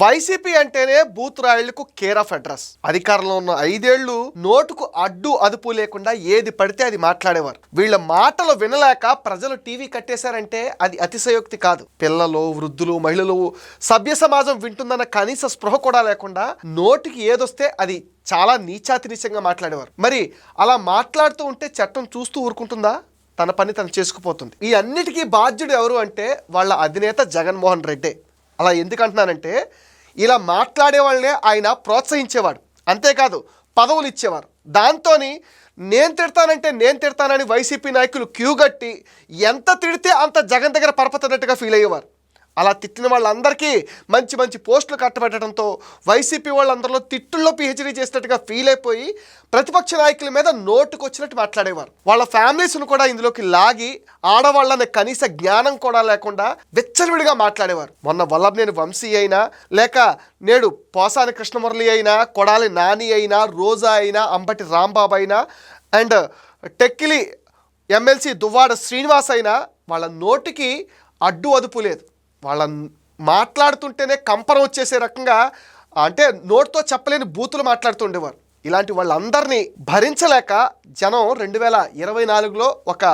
YCP అంటేనే booth రాయుళ్లకు care of address. అధికారంలో ఉన్న 5 ఏళ్లు నోటుకు అడ్డు అదుపు లేకుండా ఏది పడితే అది మాట్లాడేవారు. వీళ్ళ మాటలు వినలేక ప్రజలు టీవీ కట్టేశారంటే అది అతిశయోక్తి కాదు. పిల్లలు, వృద్ధులు, మహిళలు, సభ్య సమాజం వింటుందన్న కనీస స్పృహ కూడా లేకుండా నోటికి ఏదొస్తే అది చాలా నీచాతి నీచంగా మాట్లాడేవారు. మరి అలా మాట్లాడుతూ ఉంటే చట్టం చూస్తూ ఊరుకుంటుందా? తన పని తను చేసుకుపోతుంది. ఈ అన్నిటికీ బాధ్యుడు ఎవరు అంటే వాళ్ళ అధినేత జగన్మోహన్ రెడ్డి. అలా ఎందుకంటున్నానంటే ఇలా మాట్లాడే వాళ్ళనే ఆయన ప్రోత్సహించేవాడు, అంతేకాదు పదవులు ఇచ్చేవారు. దాంతో నేను తిడతానని వైసీపీ నాయకులు క్యూ కట్టి ఎంత తిడితే అంత జగన్ దగ్గర పరపతినట్టుగా ఫీల్ అయ్యేవారు. అలా తిట్టిన వాళ్ళందరికీ మంచి మంచి పోస్టులు కట్టబెట్టడంతో వైసీపీ వాళ్ళందరిలో తిట్టుల్లో పిహెచ్డీ చేసినట్టుగా ఫీల్ అయిపోయి ప్రతిపక్ష నాయకుల మీద నోటుకొచ్చినట్టు మాట్లాడేవారు. వాళ్ళ ఫ్యామిలీస్ను కూడా ఇందులోకి లాగి ఆడవాళ్ళనే కనీస జ్ఞానం కూడా లేకుండా విచ్చలవిడిగా మాట్లాడేవారు. మొన్న వల్లభనేని వంశీ అయినా, లేక నేడు పోసాని కృష్ణమురళి అయినా, కొడాలి నాని అయినా, రోజా అయినా, అంబటి రాంబాబు అయినా, అండ్ టెక్కిలి ఎమ్మెల్సీ దువ్వాడ శ్రీనివాస్ అయినా వాళ్ళ నోటికి అడ్డు అదుపు లేదు. వాళ్ళ మాట్లాడుతుంటేనే కంపరం వచ్చేసే రకంగా, అంటే నోటితో చెప్పలేని బూతులు మాట్లాడుతుండేవారు. ఇలాంటి వాళ్ళందరినీ భరించలేక జనం 2024లో ఒక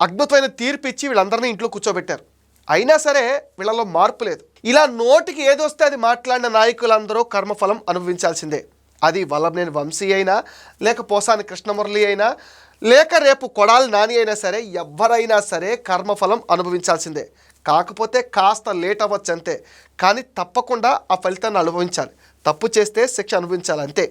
అద్భుతమైన తీర్పు ఇచ్చి వీళ్ళందరినీ ఇంట్లో కూర్చోబెట్టారు. అయినా సరే వీళ్ళలో మార్పు లేదు. ఇలా నోటికి ఏదొస్తే అది మాట్లాడిన నాయకులందరూ కర్మఫలం అనుభవించాల్సిందే. అది వల్లభనేని వంశీ అయినా, లేక పోసాని కృష్ణమురళి అయినా, లేక రేపు కొడాలి నాని అయినా సరే, ఎవరైనా సరే కర్మఫలం అనుభవించాల్సిందే. కాకపోతే కాస్త లేట్ అవ్వచ్చు అంతే, కానీ తప్పకుండా ఆ ఫలితాన్ని అనుభవించాలి. తప్పు చేస్తే శిక్ష అనుభవించాలి అంతే.